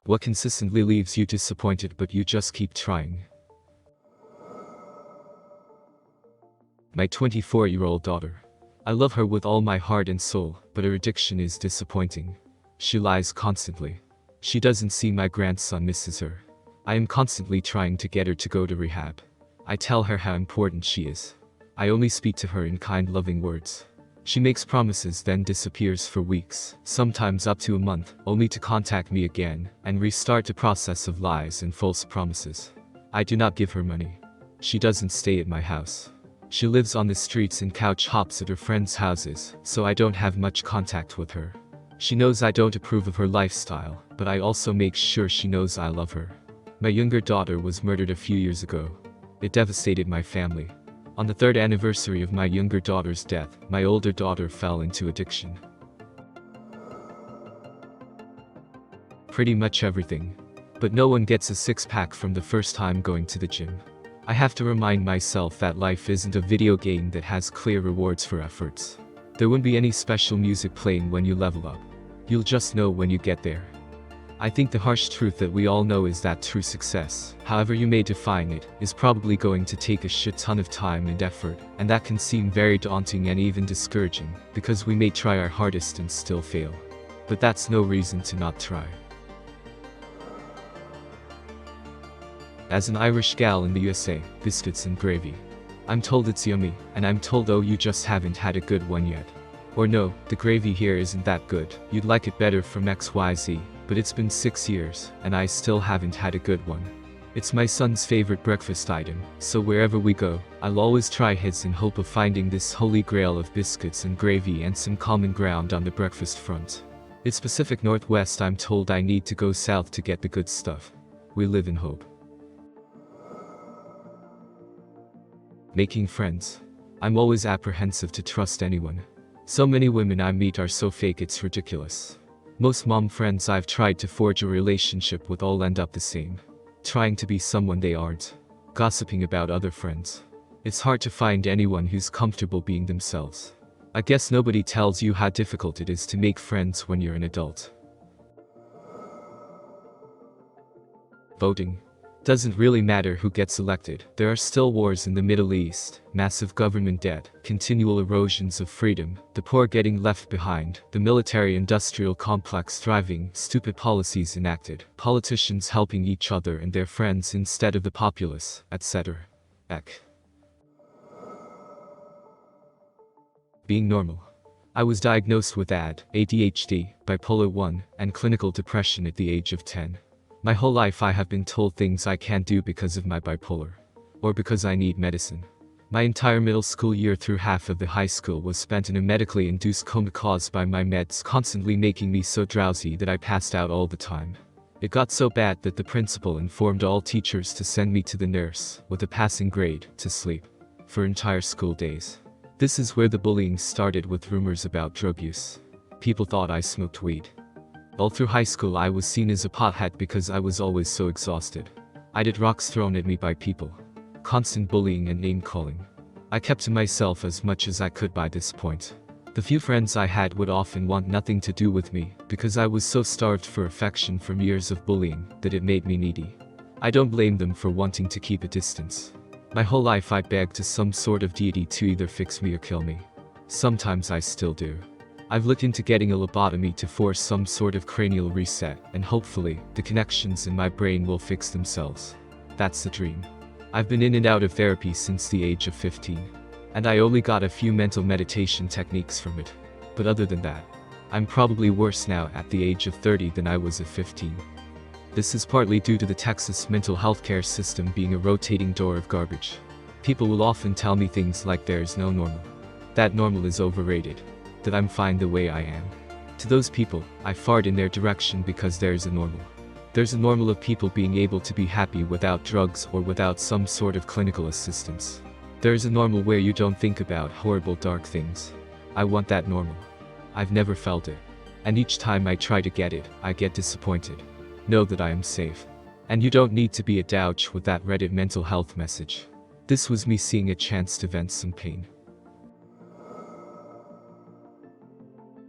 What consistently leaves you disappointed but you just keep trying? My 24-year-old daughter. I love her with all my heart and soul, but her addiction is disappointing. She lies constantly. She doesn't see my grandson misses her. I am constantly trying to get her to go to rehab. I tell her how important she is. I only speak to her in kind, loving words. She makes promises then disappears for weeks, sometimes up to a month, only to contact me again and restart the process of lies and false promises. I do not give her money. She doesn't stay at my house. She lives on the streets and couch hops at her friends' houses, so I don't have much contact with her. She knows I don't approve of her lifestyle, but I also make sure she knows I love her. My younger daughter was murdered a few years ago. It devastated my family. On the 3rd anniversary of my younger daughter's death, my older daughter fell into addiction. Pretty much everything. But no one gets a six-pack from the first time going to the gym. I have to remind myself that life isn't a video game that has clear rewards for efforts. There won't be any special music playing when you level up. You'll just know when you get there. I think the harsh truth that we all know is that true success, however you may define it, is probably going to take a shit ton of time and effort, and that can seem very daunting and even discouraging, because we may try our hardest and still fail. But that's no reason to not try. As an Irish gal in the USA, biscuits and gravy. I'm told it's yummy, and I'm told oh you just haven't had a good one yet. Or no, the gravy here isn't that good, you'd like it better from XYZ. But it's been 6 years, and I still haven't had a good one. It's my son's favorite breakfast item, so wherever we go, I'll always try his in hope of finding this holy grail of biscuits and gravy and some common ground on the breakfast front. It's Pacific Northwest, I'm told I need to go south to get the good stuff. We live in hope. Making friends. I'm always apprehensive to trust anyone. So many women I meet are so fake it's ridiculous. Most mom friends I've tried to forge a relationship with all end up the same. Trying to be someone they aren't. Gossiping about other friends. It's hard to find anyone who's comfortable being themselves. I guess nobody tells you how difficult it is to make friends when you're an adult. Voting. Doesn't really matter who gets elected. There are still wars in the Middle East, massive government debt, continual erosions of freedom, the poor getting left behind, the military-industrial complex thriving, stupid policies enacted, politicians helping each other and their friends instead of the populace, etc. Being normal. I was diagnosed with ADHD, bipolar 1, and clinical depression at the age of 10. My whole life I have been told things I can't do because of my bipolar. Or because I need medicine. My entire middle school year through half of the high school was spent in a medically induced coma caused by my meds constantly making me so drowsy that I passed out all the time. It got so bad that the principal informed all teachers to send me to the nurse, with a passing grade, to sleep. For entire school days. This is where the bullying started with rumors about drug use. People thought I smoked weed. All through high school I was seen as a pothead because I was always so exhausted. I did rocks thrown at me by people. Constant bullying and name-calling. I kept to myself as much as I could by this point. The few friends I had would often want nothing to do with me, because I was so starved for affection from years of bullying, that it made me needy. I don't blame them for wanting to keep a distance. My whole life I begged to some sort of deity to either fix me or kill me. Sometimes I still do. I've looked into getting a lobotomy to force some sort of cranial reset, and hopefully, the connections in my brain will fix themselves. That's the dream. I've been in and out of therapy since the age of 15. And I only got a few mental meditation techniques from it. But other than that, I'm probably worse now at the age of 30 than I was at 15. This is partly due to the Texas mental health care system being a rotating door of garbage. People will often tell me things like there's no normal. That normal is overrated. That I'm fine the way I am. To those people, I fart in their direction because there's a normal. There's a normal of people being able to be happy without drugs or without some sort of clinical assistance. There's a normal where you don't think about horrible dark things. I want that normal. I've never felt it. And each time I try to get it, I get disappointed. Know that I am safe. And you don't need to be a douche with that Reddit mental health message. This was me seeing a chance to vent some pain.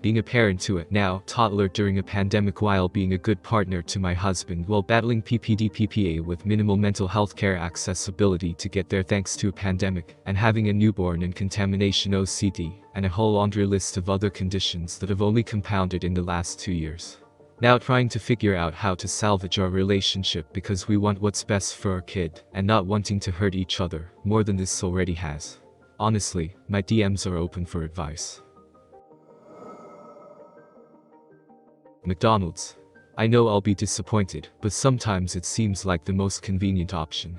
Being a parent to a now toddler during a pandemic while being a good partner to my husband while battling PPD/PPA with minimal mental health care accessibility to get there thanks to a pandemic, and having a newborn and contamination OCD, and a whole laundry list of other conditions that have only compounded in the last 2 years. Now trying to figure out how to salvage our relationship because we want what's best for our kid, and not wanting to hurt each other more than this already has. Honestly, my DMs are open for advice. McDonald's. I know I'll be disappointed, but sometimes it seems like the most convenient option.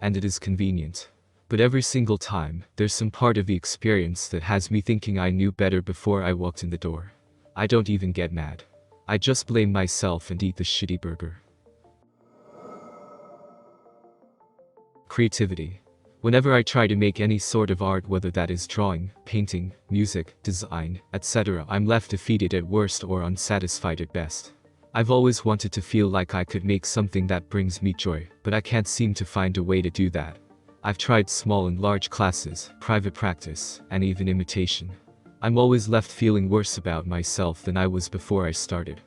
And it is convenient. But every single time, there's some part of the experience that has me thinking I knew better before I walked in the door. I don't even get mad. I just blame myself and eat the shitty burger. Creativity. Whenever I try to make any sort of art, whether that is drawing, painting, music, design, etc., I'm left defeated at worst or unsatisfied at best. I've always wanted to feel like I could make something that brings me joy, but I can't seem to find a way to do that. I've tried small and large classes, private practice, and even imitation. I'm always left feeling worse about myself than I was before I started.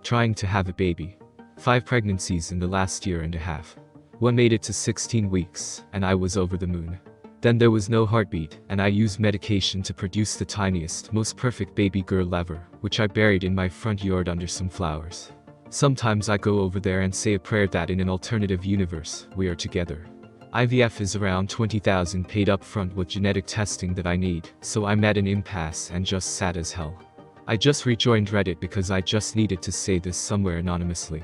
Trying to have a baby. 5 pregnancies in the last year and a half. One made it to 16 weeks, and I was over the moon. Then there was no heartbeat, and I used medication to produce the tiniest, most perfect baby girl ever, which I buried in my front yard under some flowers. Sometimes I go over there and say a prayer that in an alternative universe, we are together. IVF is around 20,000 paid up front with genetic testing that I need, so I'm at an impasse and just sad as hell. I just rejoined Reddit because I just needed to say this somewhere anonymously.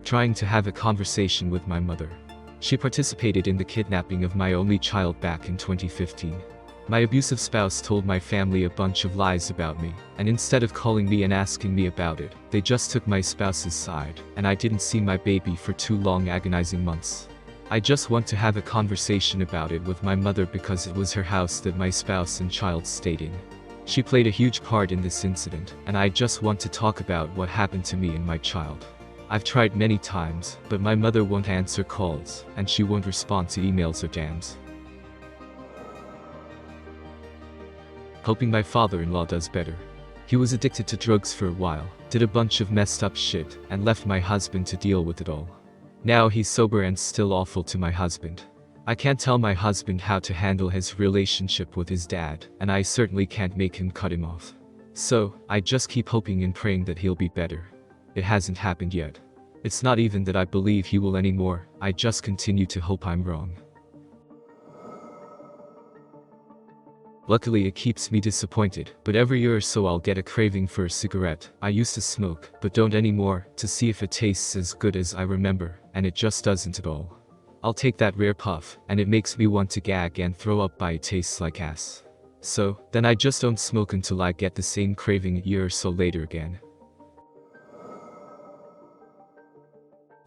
Trying to have a conversation with my mother. She participated in the kidnapping of my only child back in 2015. My abusive spouse told my family a bunch of lies about me, and instead of calling me and asking me about it, they just took my spouse's side, and I didn't see my baby for 2 long agonizing months. I just want to have a conversation about it with my mother because it was her house that my spouse and child stayed in. She played a huge part in this incident, and I just want to talk about what happened to me and my child. I've tried many times, but my mother won't answer calls, and she won't respond to emails or DMs. Hoping my father-in-law does better. He was addicted to drugs for a while, did a bunch of messed up shit, and left my husband to deal with it all. Now he's sober and still awful to my husband. I can't tell my husband how to handle his relationship with his dad, and I certainly can't make him cut him off. So, I just keep hoping and praying that he'll be better. It hasn't happened yet. It's not even that I believe he will anymore, I just continue to hope I'm wrong. Luckily it keeps me disappointed, but every year or so I'll get a craving for a cigarette. I used to smoke, but don't anymore, to see if it tastes as good as I remember, and it just doesn't at all. I'll take that rare puff, and it makes me want to gag and throw up by it tastes like ass. So, then I just don't smoke until I get the same craving a year or so later again.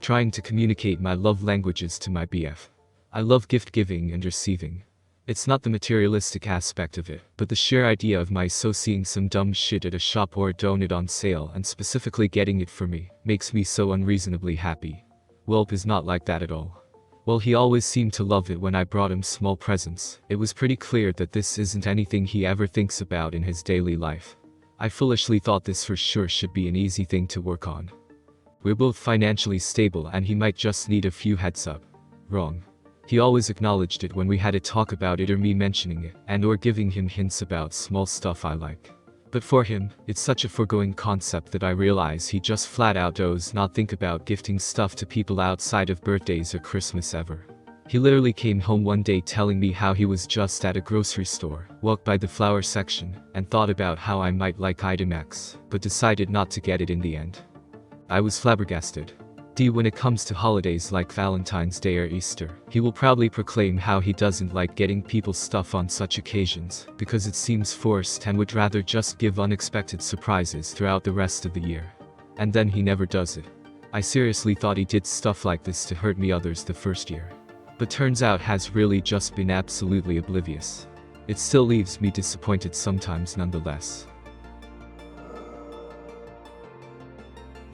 Trying to communicate my love languages to my BF. I love gift giving and receiving. It's not the materialistic aspect of it, but the sheer idea of my seeing some dumb shit at a shop or a donut on sale and specifically getting it for me, makes me so unreasonably happy. Welp is not like that at all. While he always seemed to love it when I brought him small presents, it was pretty clear that this isn't anything he ever thinks about in his daily life. I foolishly thought this for sure should be an easy thing to work on. We're both financially stable and he might just need a few heads up. Wrong. He always acknowledged it when we had a talk about it or me mentioning it, and or giving him hints about small stuff I like. But for him, it's such a foregoing concept that I realize he just flat out does not think about gifting stuff to people outside of birthdays or Christmas ever. He literally came home one day telling me how he was just at a grocery store, walked by the flower section, and thought about how I might like item X, but decided not to get it in the end. I was flabbergasted. When it comes to holidays like Valentine's Day or Easter, he will proudly proclaim how he doesn't like getting people stuff on such occasions, because it seems forced and would rather just give unexpected surprises throughout the rest of the year. And then he never does it. I seriously thought he did stuff like this to hurt me others the first year. But turns out has really just been absolutely oblivious. It still leaves me disappointed sometimes nonetheless.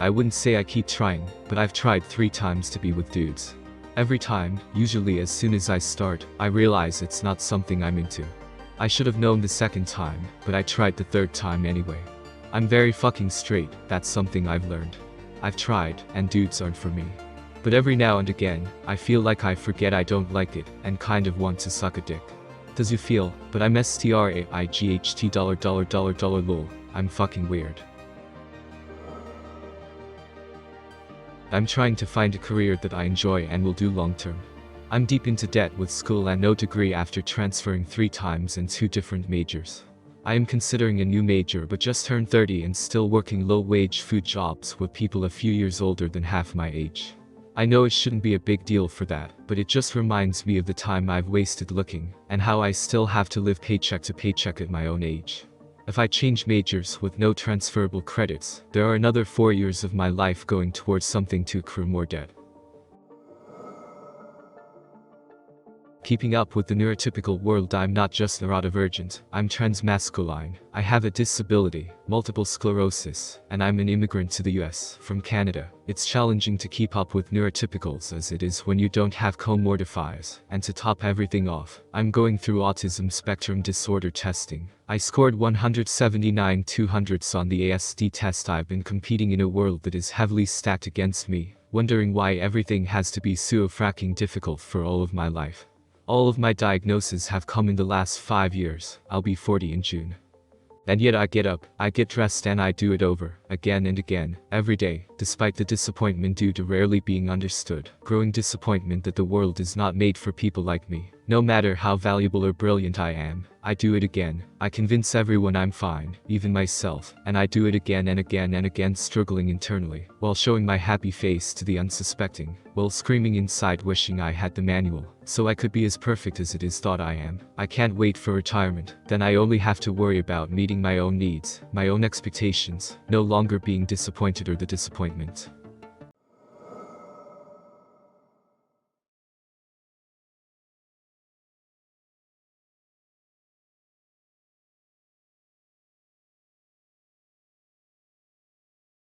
I wouldn't say I keep trying, but I've tried 3 times to be with dudes. Every time, usually as soon as I start, I realize it's not something I'm into. I should have known the second time, but I tried the third time anyway. I'm very fucking straight, that's something I've learned. I've tried, and dudes aren't for me. But every now and again, I feel like I forget I don't like it, and kind of want to suck a dick. Does you feel, but I'm $STRAIGHT lol, I'm fucking weird. I'm trying to find a career that I enjoy and will do long term. I'm deep into debt with school and no degree after transferring 3 times and 2 different majors. I am considering a new major but just turned 30 and still working low-wage food jobs with people a few years older than half my age. I know it shouldn't be a big deal for that, but it just reminds me of the time I've wasted looking, and how I still have to live paycheck to paycheck at my own age. If I change majors with no transferable credits, there are another 4 years of my life going towards something to accrue more debt. Keeping up with the neurotypical world, I'm not just neurodivergent, I'm transmasculine, I have a disability, multiple sclerosis, and I'm an immigrant to the US from Canada. It's challenging to keep up with neurotypicals as it is when you don't have comortifiers, and to top everything off, I'm going through autism spectrum disorder testing. I scored 179 200s on the ASD test. I've been competing in a world that is heavily stacked against me, wondering why everything has to be so fracking difficult for all of my life. All of my diagnoses have come in the last 5 years. I'll be 40 in June. And yet I get up, I get dressed and I do it over, again and again, every day, despite the disappointment due to rarely being understood, growing disappointment that the world is not made for people like me. No matter how valuable or brilliant I am, I do it again. I convince everyone I'm fine, even myself, and I do it again and again and again, struggling internally, while showing my happy face to the unsuspecting, while screaming inside wishing I had the manual, so I could be as perfect as it is thought I am. I can't wait for retirement, then I only have to worry about meeting my own needs, my own expectations, no longer being disappointed or the disappointment.